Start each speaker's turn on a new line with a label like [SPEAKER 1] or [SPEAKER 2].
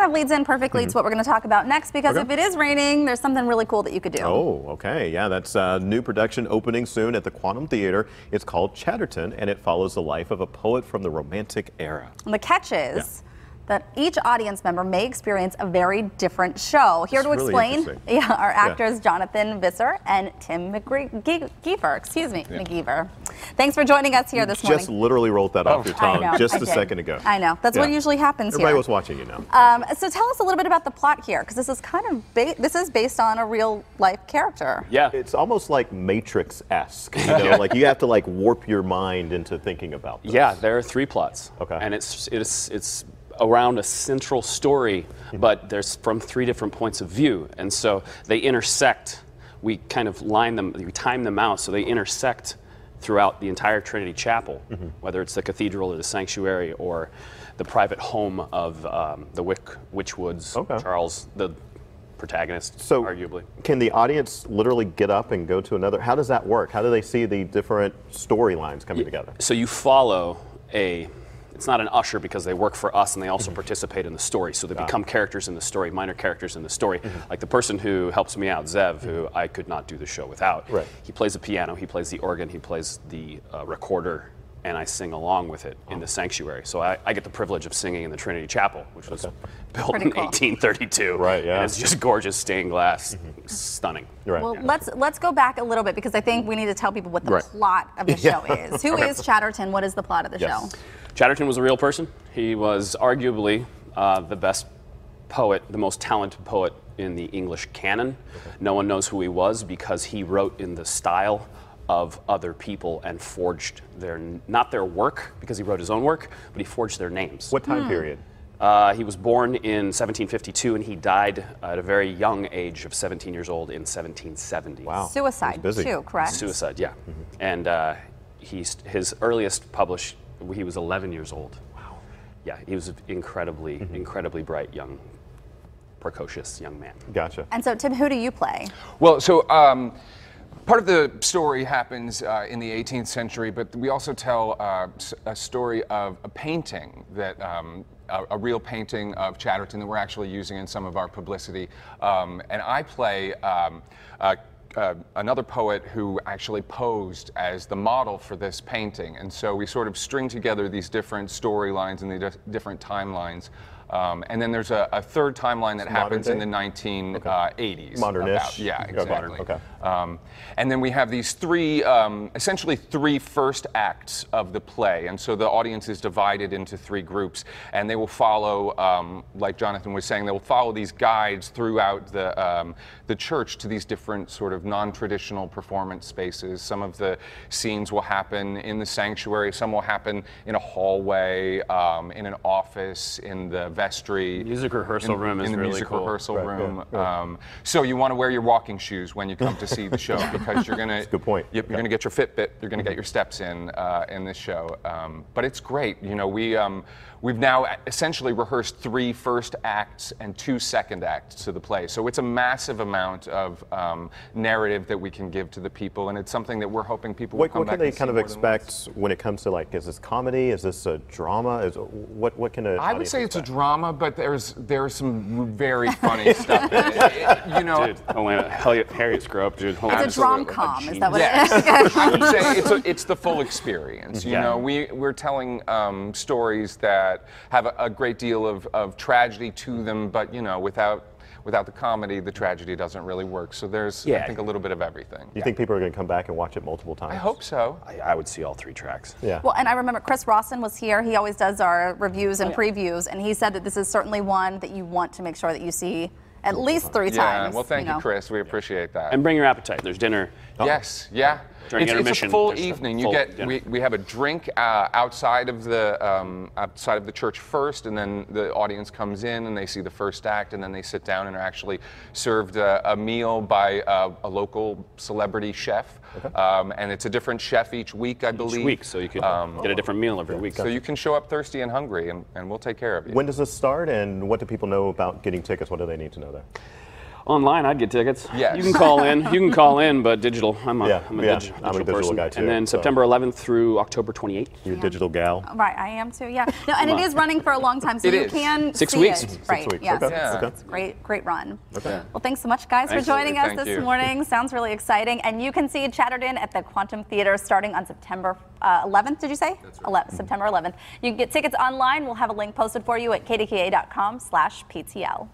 [SPEAKER 1] of leads in perfectly to what we're going to talk about next, because if it is raining, there's something really cool that you could do.
[SPEAKER 2] Oh, okay. Yeah, that's a new production opening soon at the Quantum Theater. It's called Chatterton, and it follows the life of a poet from the Romantic era.
[SPEAKER 1] And the catch is that each audience member may experience a very different show. Here to explain, are actors Jonathan Visser and Tim McGeever. Excuse me, McGeever. Thanks for joining us here this morning.
[SPEAKER 2] Just literally rolled that off your tongue just a second ago.
[SPEAKER 1] I know. That's what usually happens
[SPEAKER 2] Everybody
[SPEAKER 1] here.
[SPEAKER 2] was watching you now.
[SPEAKER 1] So tell us a little bit about the plot here, because this is kind of this is based on a real life character.
[SPEAKER 2] Yeah, it's almost like Matrix-esque. You know, like you have to like warp your mind into thinking about this.
[SPEAKER 3] Yeah, there are 3 plots.
[SPEAKER 2] Okay.
[SPEAKER 3] And it's around a central story, but there's from 3 different points of view, and so they intersect. We kind of we time them out so they intersect throughout the entire Trinity Chapel, whether it's the cathedral or the sanctuary or the private home of the Witchwoods, Charles, the protagonist,
[SPEAKER 2] so
[SPEAKER 3] arguably.
[SPEAKER 2] Can the audience literally get up and go to another? How does that work? How do they see the different storylines coming together?
[SPEAKER 3] So you follow it's not an usher because they work for us and they also participate in the story. So they become characters in the story, minor characters in the story. Like the person who helps me out, Zev, who I could not do the show without. He plays the piano, he plays the organ, he plays the recorder, and I sing along with it in the sanctuary. So I get the privilege of singing in the Trinity Chapel, which was built in 1832.
[SPEAKER 2] Right, yeah.
[SPEAKER 3] And it's just gorgeous stained glass, stunning.
[SPEAKER 1] Well, let's go back a little bit, because I think we need to tell people what the plot of the show is. Who is Chatterton? What is the plot of the show?
[SPEAKER 3] Chatterton was a real person. He was arguably the best poet, the most talented poet in the English canon. No one knows who he was because he wrote in the style of other people and forged not their work, because he wrote his own work, but he forged their names.
[SPEAKER 2] What time period?
[SPEAKER 3] He was born in 1752 and he died at a very young age of 17 years old in 1770.
[SPEAKER 2] Wow.
[SPEAKER 1] Suicide too, correct?
[SPEAKER 3] Suicide, yeah. And his earliest published, he was 11 years old. Wow. Yeah, he was an incredibly bright, young, precocious young man.
[SPEAKER 2] Gotcha.
[SPEAKER 1] And so, Tim, who do you play?
[SPEAKER 4] Well, so part of the story happens in the 18th century, but we also tell a story of a painting that a real painting of Chatterton that we're actually using in some of our publicity. And I play another poet who actually posed as the model for this painting. And so we sort of string together these different storylines and the different timelines. And then there's a third timeline that happens in the 1980s.
[SPEAKER 2] Modern-ish.
[SPEAKER 4] Yeah, exactly.
[SPEAKER 2] Okay.
[SPEAKER 4] And then we have these essentially three first acts of the play. And so the audience is divided into 3 groups. And they will follow, like Jonathan was saying, they will follow these guides throughout the church to these different sort of non-traditional performance spaces. Some of the scenes will happen in the sanctuary. Some will happen in a hallway, in an office, in the vestry.
[SPEAKER 3] Music rehearsal room is
[SPEAKER 4] in the
[SPEAKER 3] really
[SPEAKER 4] music
[SPEAKER 3] cool.
[SPEAKER 4] rehearsal room. So you want to wear your walking shoes when you come to see the show, because you're gonna.
[SPEAKER 2] Good point.
[SPEAKER 4] You're gonna get your Fitbit. You're gonna get your steps in this show. But it's great. You know, we've now essentially rehearsed 3 first acts and 2 second acts to the play. So it's a massive amount of narrative that we can give to the people, and it's something that we're hoping people will come back and see.
[SPEAKER 2] What can they kind of expect when it comes to, like, is this comedy? Is this a drama? What can
[SPEAKER 4] I would say it's a drama, but there's some very funny stuff. You know,
[SPEAKER 3] dude, Harriet Screw Up, dude.
[SPEAKER 1] It's a drom-com, is that what it is?
[SPEAKER 4] I would say it's the full experience. You know, we're telling stories that have a great deal of tragedy to them, but you know, without the comedy, the tragedy doesn't really work. So there's, I think, a little bit of everything.
[SPEAKER 2] You think people are going to come back and watch it multiple times?
[SPEAKER 4] I hope so.
[SPEAKER 3] I would see all 3 tracks.
[SPEAKER 2] Yeah.
[SPEAKER 1] Well, and I remember Chris Rawson was here. He always does our reviews and previews, and he said that this is certainly one that you want to make sure that you see at least 3 times.
[SPEAKER 4] Yeah, well, thank you, Chris. We appreciate that.
[SPEAKER 3] And bring your appetite. There's dinner.
[SPEAKER 4] Yes, yeah. It's a full evening. We have a drink outside of the church first, and then the audience comes in and they see the first act, and then they sit down and are actually served a meal by a local celebrity chef. And it's a different chef each week, I believe.
[SPEAKER 3] Each week, so you could get a different meal every week.
[SPEAKER 4] So you can show up thirsty and hungry, and we'll take care of you.
[SPEAKER 2] When does this start, and what do people know about getting tickets? What do they need to know there?
[SPEAKER 3] Online, I'd get tickets.
[SPEAKER 4] Yes.
[SPEAKER 3] You can call in. You can call in, but digital. I'm a
[SPEAKER 2] digital
[SPEAKER 3] person.
[SPEAKER 2] guy too.
[SPEAKER 3] And then September 11th through October 28th.
[SPEAKER 2] You're a digital gal.
[SPEAKER 1] Right, I am too. Yeah. No, and it is running for a long time, so you can
[SPEAKER 3] 6
[SPEAKER 1] see
[SPEAKER 3] weeks.
[SPEAKER 1] it. Right.
[SPEAKER 2] 6 weeks.
[SPEAKER 1] Yes.
[SPEAKER 2] Okay.
[SPEAKER 1] Yeah.
[SPEAKER 2] Okay.
[SPEAKER 1] It's a great run.
[SPEAKER 2] Okay.
[SPEAKER 1] Well, thanks so much, guys, for joining us this morning. Sounds really exciting. And you can see Chatterton at the Quantum Theater starting on September 11th. Did you say?
[SPEAKER 4] That's right.
[SPEAKER 1] September 11th. You can get tickets online. We'll have a link posted for you at kdka.com/PTL.